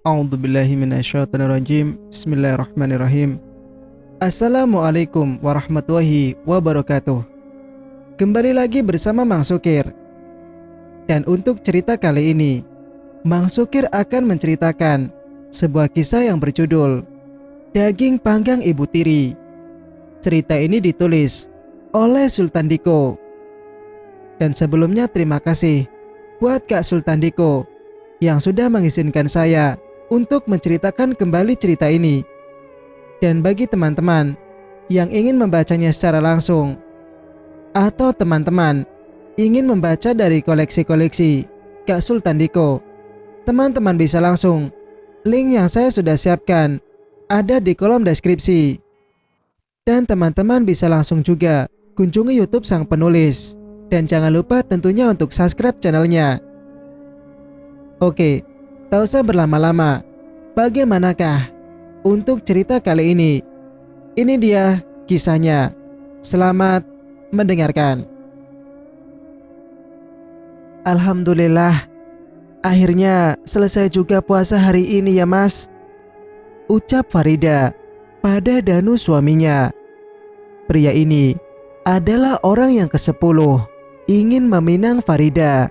A'udzubillahi minasyaitonirrajim. Bismillahirrahmanirrahim. Assalamualaikum warahmatullahi wabarakatuh. Kembali lagi bersama Mang Sukir. Dan untuk cerita kali ini, Mang Sukir akan menceritakan sebuah kisah yang berjudul Daging Panggang Ibu Tiri. Cerita ini ditulis oleh Sultan Diko. Dan sebelumnya terima kasih buat Kak Sultan Diko yang sudah mengizinkan saya untuk menceritakan kembali cerita ini. Dan bagi teman-teman yang ingin membacanya secara langsung, atau teman-teman ingin membaca dari koleksi-koleksi Kak Sultan Diko, teman-teman bisa langsung link yang saya sudah siapkan ada di kolom deskripsi. Dan teman-teman bisa langsung juga kunjungi YouTube sang penulis. Dan jangan lupa tentunya untuk subscribe channelnya. Oke, tak usah berlama-lama. Bagaimanakah untuk cerita kali ini? Ini dia kisahnya. Selamat mendengarkan. Alhamdulillah, akhirnya selesai juga puasa hari ini ya mas, ucap Farida pada Danu suaminya. Pria ini adalah orang yang ke-10 ingin meminang Farida.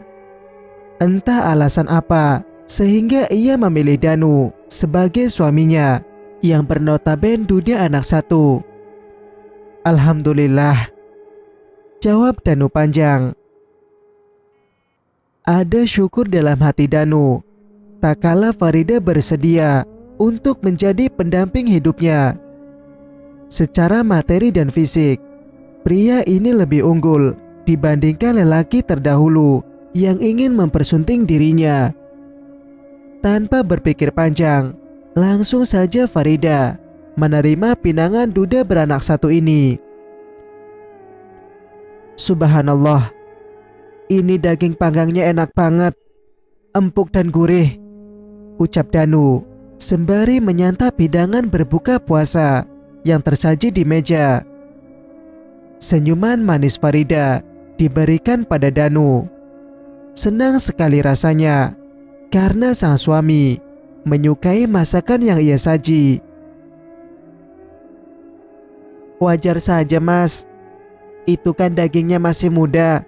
Entah alasan apa sehingga ia memilih Danu sebagai suaminya yang bernotaben duda anak satu. Alhamdulillah, jawab Danu panjang. Ada syukur dalam hati Danu tak kala Farida bersedia untuk menjadi pendamping hidupnya. Secara materi dan fisik, pria ini lebih unggul dibandingkan lelaki terdahulu yang ingin mempersunting dirinya. Tanpa berpikir panjang, langsung saja Farida menerima pinangan duda beranak satu ini. Subhanallah, ini daging panggangnya enak banget, empuk dan gurih, ucap Danu sembari menyantap hidangan berbuka puasa yang tersaji di meja. Senyuman manis Farida diberikan pada Danu. Senang sekali rasanya karena sang suami menyukai masakan yang ia saji. Wajar saja mas, itu kan dagingnya masih muda,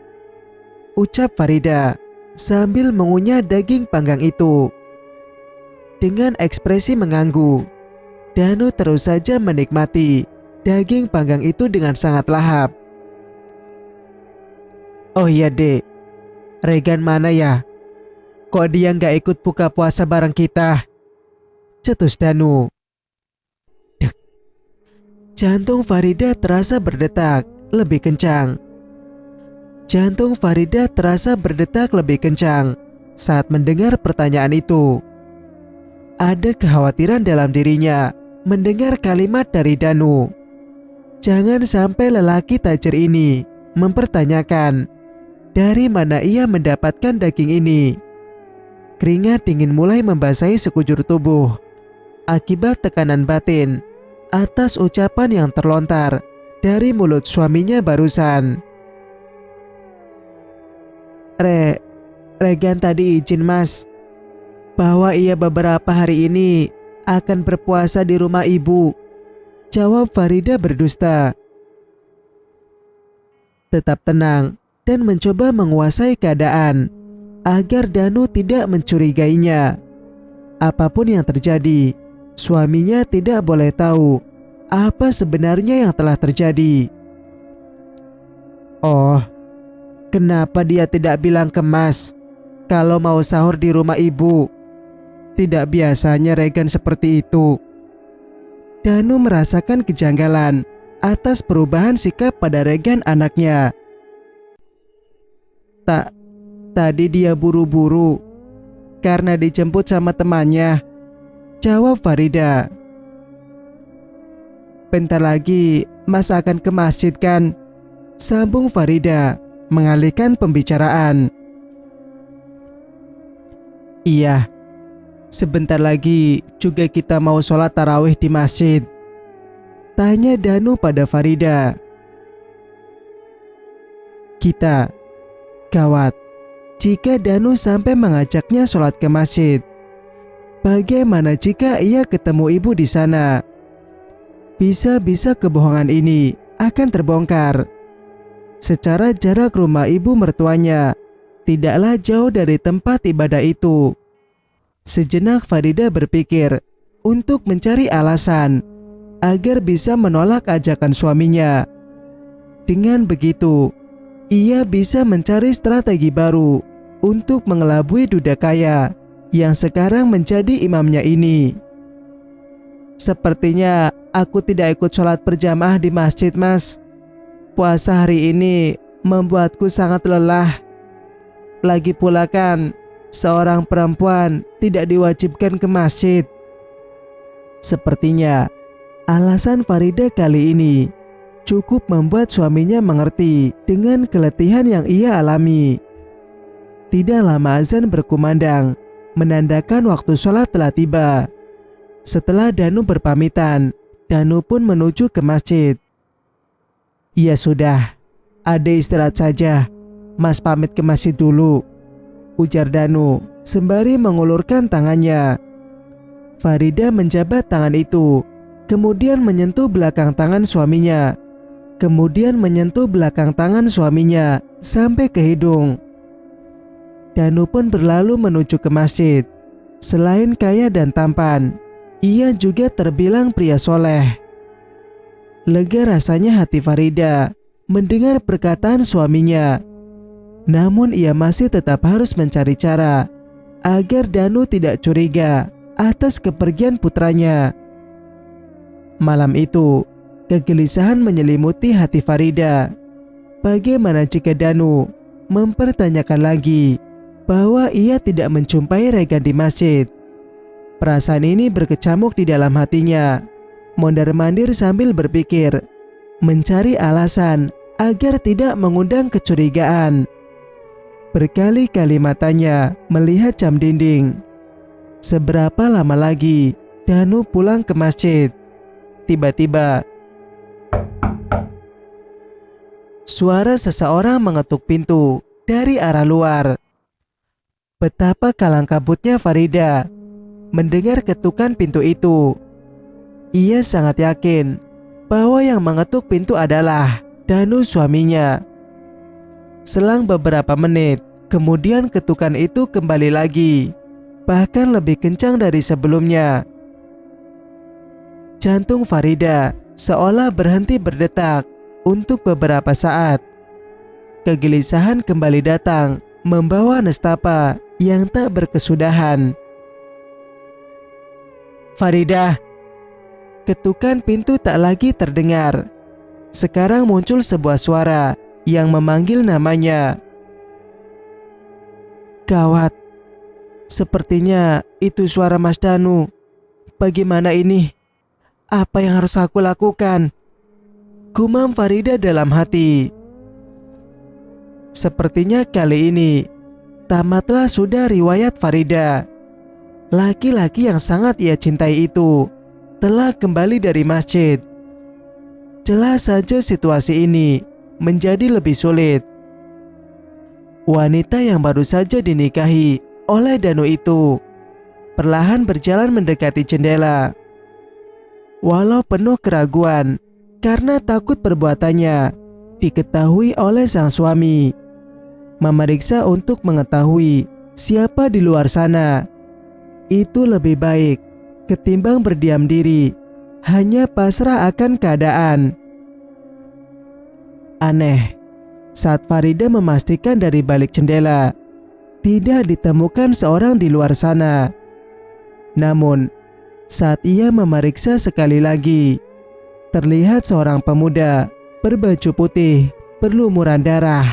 ucap Farida sambil mengunyah daging panggang itu. Dengan ekspresi mengganggu, Danu terus saja menikmati daging panggang itu dengan sangat lahap. Oh iya dek, Regan mana ya? Kok dia nggak ikut buka puasa bareng kita? Cetus Danu. Dek. Jantung Farida terasa berdetak lebih kencang. Jantung Farida terasa berdetak lebih kencang saat mendengar pertanyaan itu. Ada kekhawatiran dalam dirinya mendengar kalimat dari Danu. Jangan sampai lelaki tajir ini mempertanyakan dari mana ia mendapatkan daging ini. Keringat dingin mulai membasahi sekujur tubuh akibat tekanan batin atas ucapan yang terlontar dari mulut suaminya barusan. Regan tadi izin mas bahwa ia beberapa hari ini akan berpuasa di rumah ibu, jawab Farida berdusta. Tetap tenang dan mencoba menguasai keadaan agar Danu tidak mencurigainya. Apapun yang terjadi, suaminya tidak boleh tahu apa sebenarnya yang telah terjadi. Oh, kenapa dia tidak bilang ke mas kalau mau sahur di rumah ibu? Tidak biasanya Regan seperti itu. Danu merasakan kejanggalan atas perubahan sikap pada Regan anaknya. Tadi dia buru-buru karena dijemput sama temannya, jawab Farida. Bentar lagi mas akan ke masjid kan? Sambung Farida mengalihkan pembicaraan. Iya, sebentar lagi juga kita mau sholat tarawih di masjid, tanya Danu pada Farida. Kita, gawat jika Danu sampai mengajaknya sholat ke masjid. Bagaimana jika ia ketemu ibu di sana? Bisa-bisa kebohongan ini akan terbongkar. Secara jarak rumah ibu mertuanya tidaklah jauh dari tempat ibadah itu. Sejenak Farida berpikir untuk mencari alasan agar bisa menolak ajakan suaminya. Dengan begitu, ia bisa mencari strategi baru untuk mengelabui duda kaya yang sekarang menjadi imamnya ini. Sepertinya aku tidak ikut sholat berjamaah di masjid, Mas. Puasa hari ini membuatku sangat lelah. Lagi pula kan, seorang perempuan tidak diwajibkan ke masjid. Sepertinya alasan Farida kali ini cukup membuat suaminya mengerti dengan keletihan yang ia alami. Tidak lama azan berkumandang, menandakan waktu sholat telah tiba. Setelah Danu berpamitan, Danu pun menuju ke masjid. Ya sudah, Ade istirahat saja. Mas pamit ke masjid dulu, ujar Danu sembari mengulurkan tangannya. Farida menjabat tangan itu, kemudian menyentuh belakang tangan suaminya. Sampai ke hidung. Danu pun berlalu menuju ke masjid. Selain kaya dan tampan, ia juga terbilang pria soleh. Lega rasanya hati Farida mendengar perkataan suaminya. Namun ia masih tetap harus mencari cara agar Danu tidak curiga atas kepergian putranya. Malam itu, kegelisahan menyelimuti hati Farida. Bagaimana jika Danu mempertanyakan lagi bahwa ia tidak menjumpai Regan di masjid? Perasaan ini berkecamuk di dalam hatinya. Mondar-mandir sambil berpikir, mencari alasan agar tidak mengundang kecurigaan. Berkali-kali matanya melihat jam dinding. Seberapa lama lagi Danu pulang ke masjid? Tiba-tiba suara seseorang mengetuk pintu dari arah luar. Betapa kalang kabutnya Farida mendengar ketukan pintu itu. Ia sangat yakin bahwa yang mengetuk pintu adalah Danu suaminya. Selang beberapa menit, kemudian ketukan itu kembali lagi, bahkan lebih kencang dari sebelumnya. Jantung Farida seolah berhenti berdetak untuk beberapa saat. Kegelisahan kembali datang, membawa nestapa yang tak berkesudahan. Farida. Ketukan pintu tak lagi terdengar. Sekarang muncul sebuah suara yang memanggil namanya. Gawat. Sepertinya itu suara Mas Danu. Bagaimana ini? Apa yang harus aku lakukan? Gumam Farida dalam hati. Sepertinya kali ini tamatlah sudah riwayat Farida. Laki-laki yang sangat ia cintai itu telah kembali dari masjid. Jelas saja situasi ini menjadi lebih sulit. Wanita yang baru saja dinikahi oleh Danu itu perlahan berjalan mendekati jendela. Walau penuh keraguan karena takut perbuatannya diketahui oleh sang suami, memeriksa untuk mengetahui siapa di luar sana, itu lebih baik ketimbang berdiam diri, hanya pasrah akan keadaan. Aneh, saat Farida memastikan dari balik jendela tidak ditemukan seorang di luar sana. Namun, saat ia memeriksa sekali lagi, terlihat seorang pemuda berbaju putih berlumuran darah,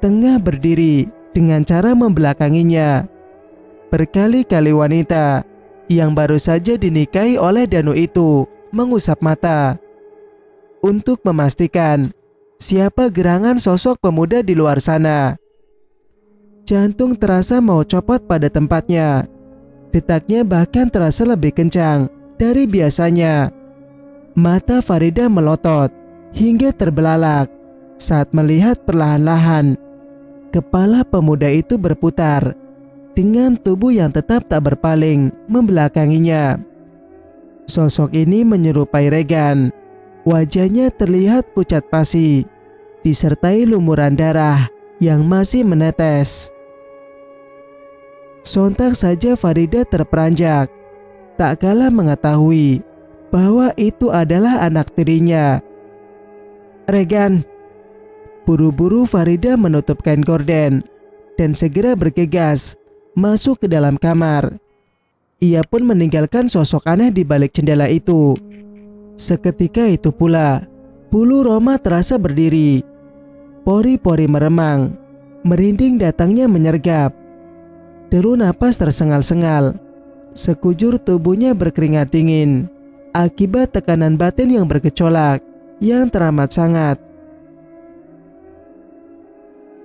tengah berdiri dengan cara membelakanginya. Berkali-kali wanita yang baru saja dinikahi oleh Danu itu mengusap mata untuk memastikan siapa gerangan sosok pemuda di luar sana. Jantung terasa mau copot pada tempatnya. Detaknya bahkan terasa lebih kencang dari biasanya. Mata Farida melotot hingga terbelalak saat melihat perlahan-lahan kepala pemuda itu berputar dengan tubuh yang tetap tak berpaling membelakanginya. Sosok ini menyerupai Regan. Wajahnya terlihat pucat pasi, disertai lumuran darah yang masih menetes. Sontak saja Farida terperanjak, tak kalah mengetahui bahwa itu adalah anak tirinya. "Regan!" Buru-buru Farida menutup kain gorden dan segera bergegas masuk ke dalam kamar. Ia pun meninggalkan sosok aneh di balik jendela itu. Seketika itu pula, bulu Roma terasa berdiri. Pori-pori meremang, merinding datangnya menyergap. Deru napas tersengal-sengal. Sekujur tubuhnya berkeringat dingin akibat tekanan batin yang bergejolak yang teramat sangat.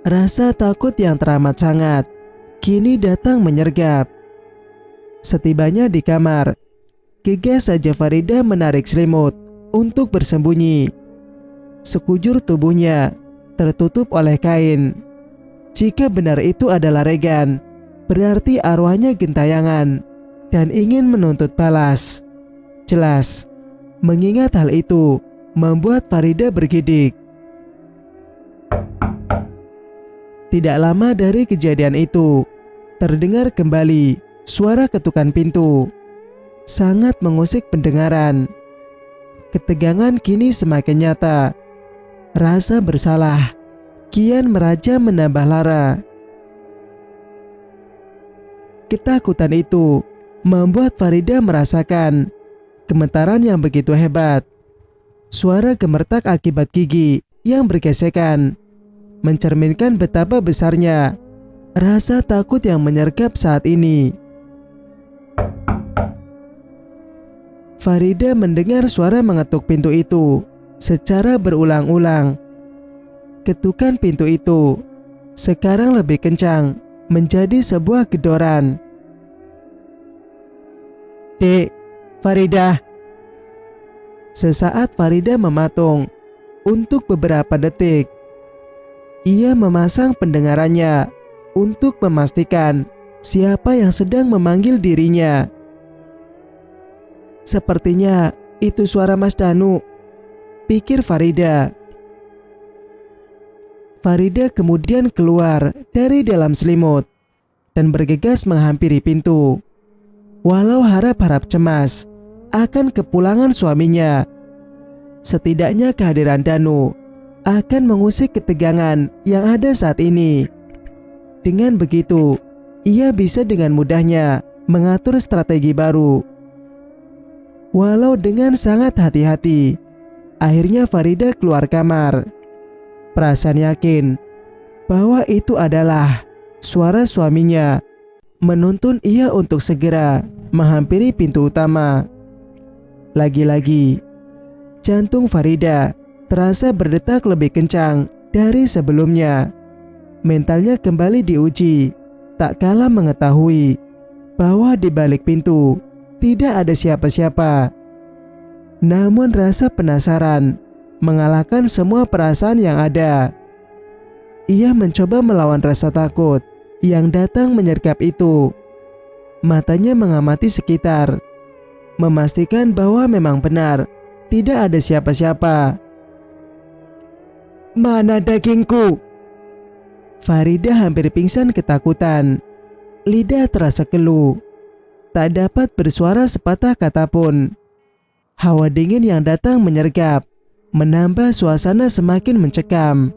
Rasa takut yang teramat sangat kini datang menyergap. Setibanya di kamar, gegas saja Farida menarik selimut untuk bersembunyi. Sekujur tubuhnya tertutup oleh kain. Jika benar itu adalah Regan, berarti arwahnya gentayangan dan ingin menuntut balas. Jelas, mengingat hal itu membuat Farida bergidik. Tidak lama dari kejadian itu, terdengar kembali suara ketukan pintu, sangat mengusik pendengaran. Ketegangan kini semakin nyata. Rasa bersalah kian meraja menambah lara. Ketakutan itu membuat Farida merasakan gemetaran yang begitu hebat. Suara gemertak akibat gigi yang bergesekan mencerminkan betapa besarnya rasa takut yang menyergap saat ini. Farida mendengar suara mengetuk pintu itu secara berulang-ulang. Ketukan pintu itu sekarang lebih kencang, menjadi sebuah gedoran. "Dek, Farida." Sesaat Farida mematung untuk beberapa detik. Ia memasang pendengarannya untuk memastikan siapa yang sedang memanggil dirinya. Sepertinya itu suara Mas Danu, pikir Farida. Farida kemudian keluar dari dalam selimut dan bergegas menghampiri pintu. Walau harap-harap cemas akan kepulangan suaminya, setidaknya kehadiran Danu akan mengusik ketegangan yang ada saat ini. Dengan begitu, ia bisa dengan mudahnya mengatur strategi baru. Walau dengan sangat hati-hati, akhirnya Farida keluar kamar. Perasaan yakin bahwa itu adalah suara suaminya menuntun ia untuk segera menghampiri pintu utama. Lagi-lagi, jantung Farida terasa berdetak lebih kencang dari sebelumnya. Mentalnya kembali diuji, tak kalah mengetahui bahwa di balik pintu tidak ada siapa-siapa. Namun rasa penasaran mengalahkan semua perasaan yang ada. Ia mencoba melawan rasa takut yang datang menyergap itu. Matanya mengamati sekitar, memastikan bahwa memang benar tidak ada siapa-siapa. "Mana dagingku?" Farida hampir pingsan ketakutan. Lidah terasa keluh, tak dapat bersuara sepatah kata pun. Hawa dingin yang datang menyergap, menambah suasana semakin mencekam,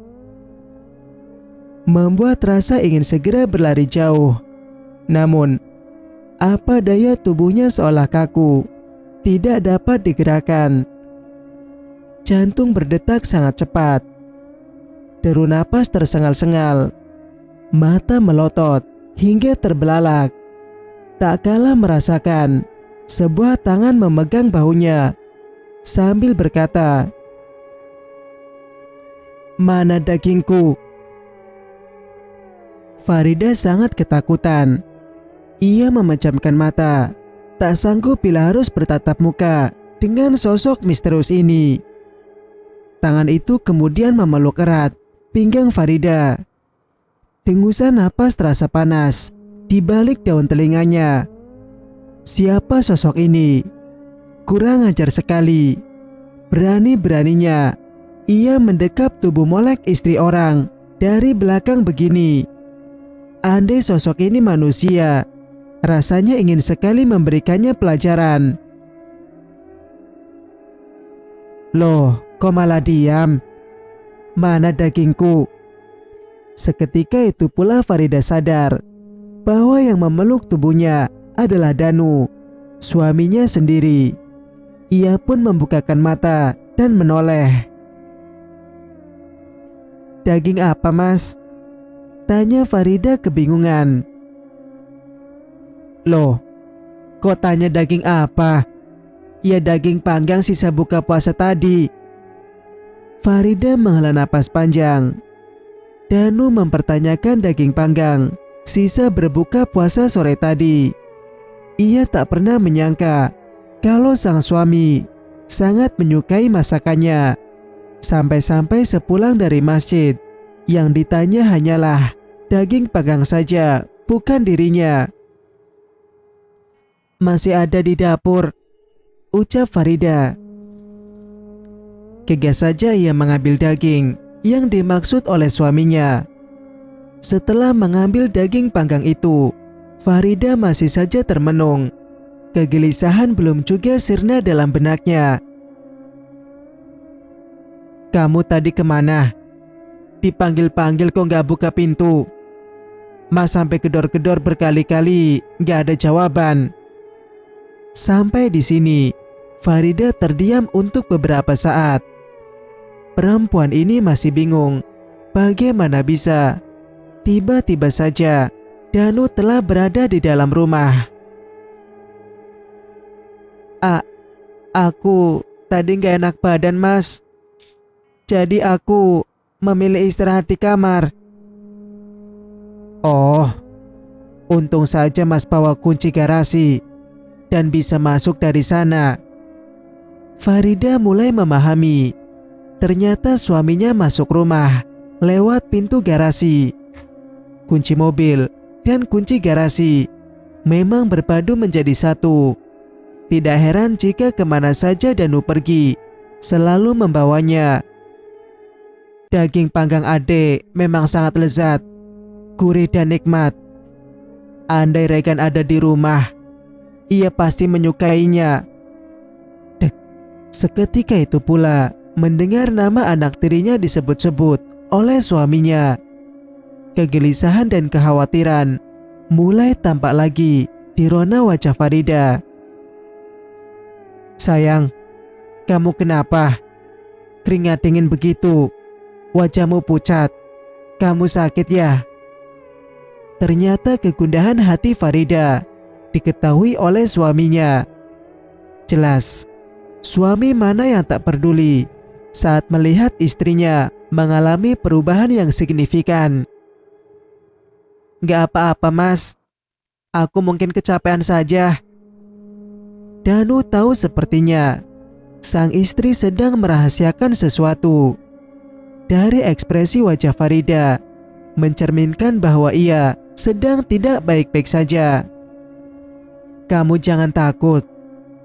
membuat rasa ingin segera berlari jauh. Namun, apa daya tubuhnya seolah kaku, tidak dapat digerakkan. Jantung berdetak sangat cepat. Deru napas tersengal-sengal. Mata melotot hingga terbelalak. Tak kalah merasakan sebuah tangan memegang bahunya sambil berkata, "Mana dagingku?" Farida sangat ketakutan. Ia memejamkan mata, tak sanggup bila harus bertatap muka dengan sosok misterius ini. Tangan itu kemudian memeluk erat pinggang Farida. Dengusan napas terasa panas di balik daun telinganya. Siapa sosok ini? Kurang ajar sekali. Berani-beraninya ia mendekap tubuh molek istri orang dari belakang begini. Andai sosok ini manusia, rasanya ingin sekali memberikannya pelajaran. Loh, kok malah diam? Mana dagingku? Seketika itu pula Farida sadar bahwa yang memeluk tubuhnya adalah Danu, suaminya sendiri. Ia pun membukakan mata dan menoleh. Daging apa, Mas? Tanya Farida kebingungan. Loh, kok tanya daging apa? Ya daging panggang sisa buka puasa tadi. Farida menghela napas panjang. Danu mempertanyakan daging panggang sisa berbuka puasa sore tadi. Ia tak pernah menyangka kalau sang suami sangat menyukai masakannya. Sampai-sampai sepulang dari masjid, yang ditanya hanyalah daging panggang saja, bukan dirinya. Masih ada di dapur, ucap Farida. Kegas saja ia mengambil daging yang dimaksud oleh suaminya. Setelah mengambil daging panggang itu, Farida masih saja termenung. Kegelisahan belum juga sirna dalam benaknya. Kamu tadi kemana? Dipanggil-panggil kok gak buka pintu? Mas sampai gedor-gedor berkali-kali gak ada jawaban. Sampai di sini, Farida terdiam untuk beberapa saat. Perempuan ini masih bingung bagaimana bisa tiba-tiba saja Danu telah berada di dalam rumah. Aku tadi gak enak badan, Mas. Jadi aku memilih istirahat di kamar. Oh, untung saja Mas bawa kunci garasi dan bisa masuk dari sana. Farida mulai memahami. Ternyata suaminya masuk rumah lewat pintu garasi. Kunci mobil dan kunci garasi memang berpadu menjadi satu. Tidak heran jika kemana saja Danu pergi, selalu membawanya. Daging panggang Ade memang sangat lezat, gurih dan nikmat. Andai Regan ada di rumah, ia pasti menyukainya. Dek, seketika itu pula mendengar nama anak tirinya disebut-sebut oleh suaminya. Kegelisahan dan kekhawatiran mulai tampak lagi di rona wajah Farida. Sayang, kamu kenapa? Keringat dingin begitu. Wajahmu pucat. Kamu sakit ya? Ternyata kegundahan hati Farida diketahui oleh suaminya. Jelas, suami mana yang tak peduli saat melihat istrinya mengalami perubahan yang signifikan. Gak apa-apa, Mas. Aku mungkin kecapean saja. Danu tahu sepertinya sang istri sedang merahasiakan sesuatu. Dari ekspresi wajah Farida mencerminkan bahwa ia sedang tidak baik-baik saja. Kamu jangan takut.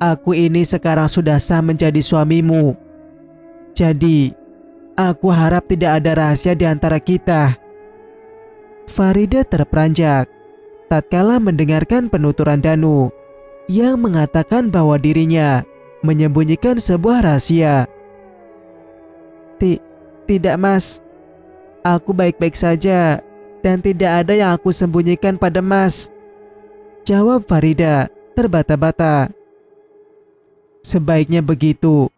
Aku ini sekarang sudah sah menjadi suamimu. Jadi, aku harap tidak ada rahasia di antara kita. Farida terperanjak tatkala mendengarkan penuturan Danu yang mengatakan bahwa dirinya menyembunyikan sebuah rahasia. Tidak, Mas. Aku baik-baik saja dan tidak ada yang aku sembunyikan pada Mas, jawab Farida terbata-bata. Sebaiknya begitu.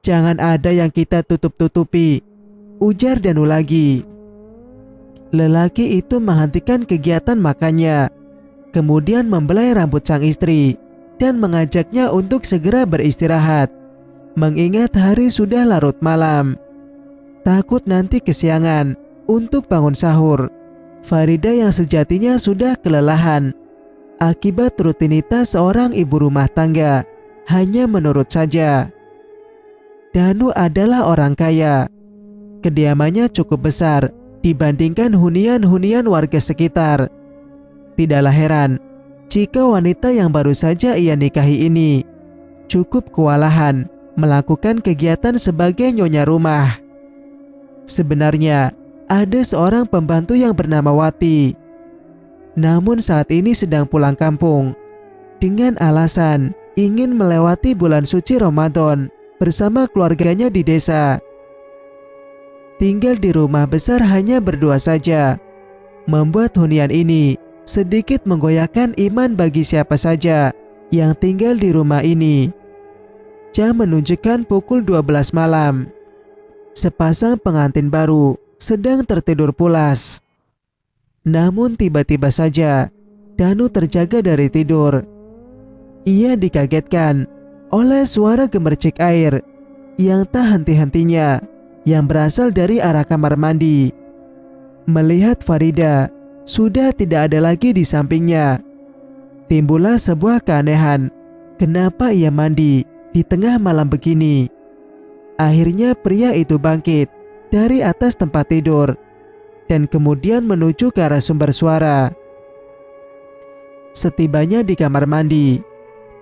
Jangan ada yang kita tutup-tutupi, ujar Danu lagi. Lelaki itu menghentikan kegiatan makannya, kemudian membelai rambut sang istri dan mengajaknya untuk segera beristirahat, mengingat hari sudah larut malam. Takut nanti kesiangan untuk bangun sahur, Farida yang sejatinya sudah kelelahan akibat rutinitas seorang ibu rumah tangga hanya menurut saja. Danu adalah orang kaya. Kediamannya cukup besar dibandingkan hunian-hunian warga sekitar. Tidaklah heran jika wanita yang baru saja ia nikahi ini cukup kewalahan melakukan kegiatan sebagai nyonya rumah. Sebenarnya ada seorang pembantu yang bernama Wati. Namun saat ini sedang pulang kampung dengan alasan ingin melewati bulan suci Ramadan bersama keluarganya di desa. Tinggal di rumah besar hanya berdua saja, membuat hunian ini sedikit menggoyahkan iman bagi siapa saja yang tinggal di rumah ini. Jam menunjukkan pukul 12 malam. Sepasang pengantin baru sedang tertidur pulas. Namun tiba-tiba saja Danu terjaga dari tidur. Ia dikagetkan oleh suara gemercik air yang tak henti-hentinya yang berasal dari arah kamar mandi. Melihat Farida sudah tidak ada lagi di sampingnya, timbullah sebuah keanehan. Kenapa ia mandi di tengah malam begini? Akhirnya pria itu bangkit dari atas tempat tidur dan kemudian menuju ke arah sumber suara. Setibanya di kamar mandi,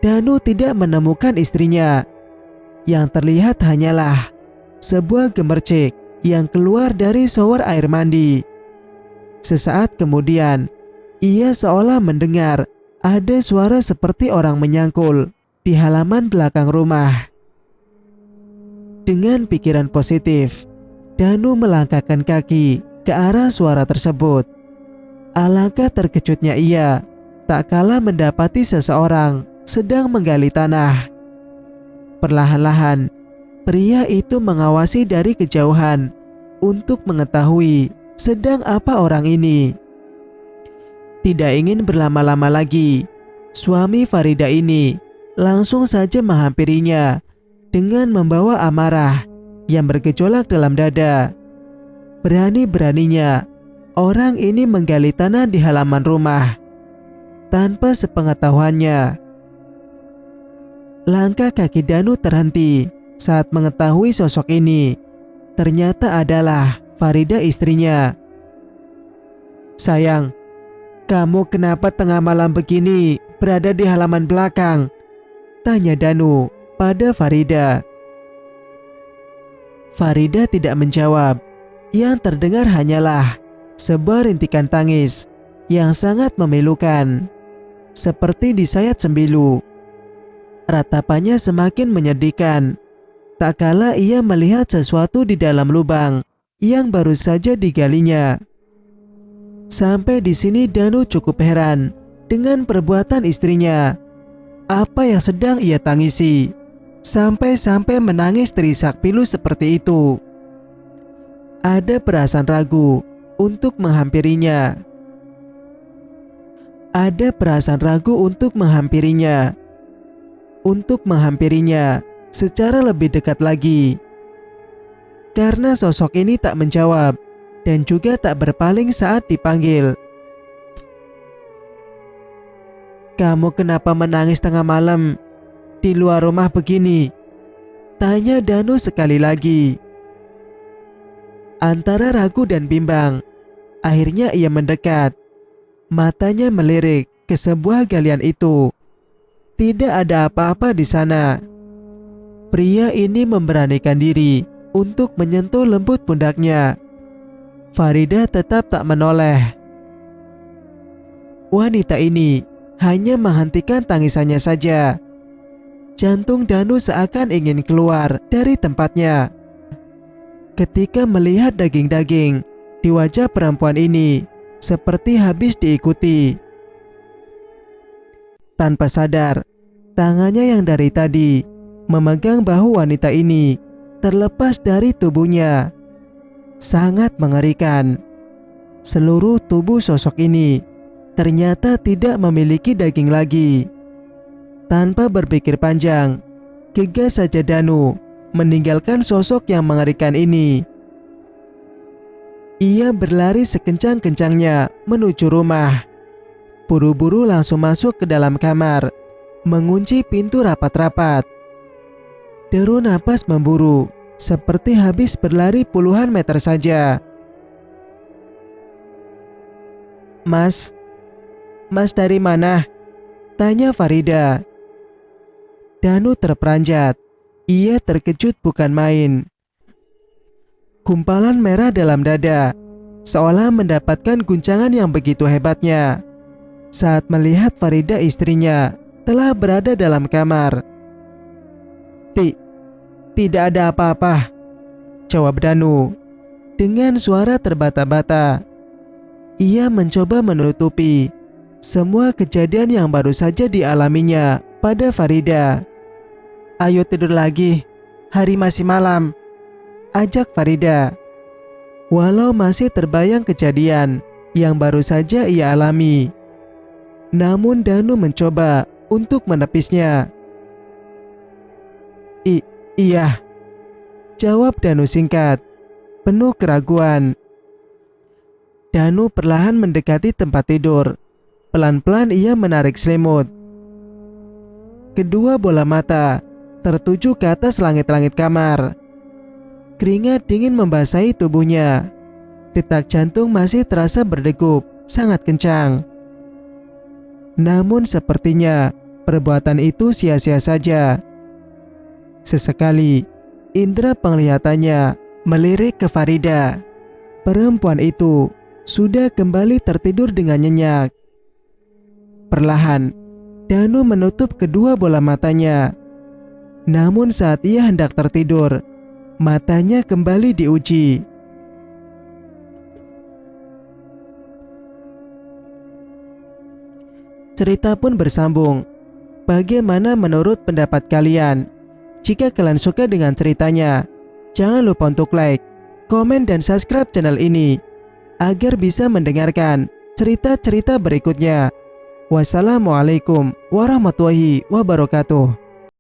Danu tidak menemukan istrinya. Yang terlihat hanyalah sebuah gemercik yang keluar dari shower air mandi. Sesaat kemudian, ia seolah mendengar ada suara seperti orang menyangkul di halaman belakang rumah. Dengan pikiran positif, Danu melangkahkan kaki ke arah suara tersebut. Alangkah terkejutnya ia tak kala mendapati seseorang sedang menggali tanah. Perlahan-lahan, pria itu mengawasi dari kejauhan untuk mengetahui sedang apa orang ini. Tidak ingin berlama-lama lagi, suami Farida ini langsung saja menghampirinya dengan membawa amarah yang bergejolak dalam dada. Berani-beraninya orang ini menggali tanah di halaman rumah tanpa sepengetahuannya. Langkah kaki Danu terhenti saat mengetahui sosok ini ternyata adalah Farida istrinya. "Sayang, kamu kenapa tengah malam begini berada di halaman belakang?" tanya Danu pada Farida. Farida tidak menjawab. Yang terdengar hanyalah sebuah rintikan tangis yang sangat memilukan, seperti disayat sembilu. Ratapannya semakin menyedihkan. Tak kala ia melihat sesuatu di dalam lubang yang baru saja digalinya. Sampai di sini Danu cukup heran dengan perbuatan istrinya. Apa yang sedang ia tangisi sampai-sampai menangis terisak pilu seperti itu? Ada perasaan ragu untuk menghampirinya. Ada perasaan ragu untuk menghampirinya. Untuk menghampirinya secara lebih dekat lagi. Karena sosok ini tak menjawab dan juga tak berpaling saat dipanggil. "Kamu kenapa menangis tengah malam di luar rumah begini?" tanya Danu sekali lagi. Antara ragu dan bimbang, akhirnya ia mendekat. Matanya melirik ke sebuah galian itu. Tidak ada apa-apa di sana. Pria ini memberanikan diri untuk menyentuh lembut pundaknya. Farida tetap tak menoleh. Wanita ini hanya menghentikan tangisannya saja. Jantung Danu seakan ingin keluar dari tempatnya ketika melihat daging-daging di wajah perempuan ini seperti habis diikuti. Tanpa sadar, tangannya yang dari tadi memegang bahu wanita ini terlepas dari tubuhnya. Sangat mengerikan. Seluruh tubuh sosok ini ternyata tidak memiliki daging lagi. Tanpa berpikir panjang, gegas saja Danu meninggalkan sosok yang mengerikan ini. Ia berlari sekencang-kencangnya menuju rumah. Buru-buru langsung masuk ke dalam kamar, mengunci pintu rapat-rapat. Deru napas memburu, seperti habis berlari puluhan meter saja. "Mas, Mas dari mana? Tanya Farida. Danu terperanjat. Ia terkejut bukan main. Gumpalan merah dalam dada, seolah mendapatkan guncangan yang begitu hebatnya saat melihat Farida istrinya telah berada dalam kamar. Tidak ada apa-apa, jawab Danu dengan suara terbata-bata. Ia mencoba menutupi semua kejadian yang baru saja dialaminya pada Farida. Ayo tidur lagi, hari masih malam, ajak Farida. Walau masih terbayang kejadian yang baru saja ia alami, namun Danu mencoba untuk menepisnya. Iya, jawab Danu singkat, penuh keraguan. Danu perlahan mendekati tempat tidur. Pelan-pelan ia menarik selimut. Kedua bola mata tertuju ke atas langit-langit kamar. Keringat dingin membasahi tubuhnya. Detak jantung masih terasa berdegup sangat kencang. Namun sepertinya perbuatan itu sia-sia saja. Sesekali indera penglihatannya melirik ke Farida. Perempuan itu sudah kembali tertidur dengan nyenyak. Perlahan, Danu menutup kedua bola matanya. Namun saat ia hendak tertidur, matanya kembali diuji. Cerita pun bersambung. Bagaimana menurut pendapat kalian? Jika kalian suka dengan ceritanya, jangan lupa untuk like, komen, dan subscribe channel ini agar bisa mendengarkan cerita-cerita berikutnya. Wassalamualaikum warahmatullahi wabarakatuh.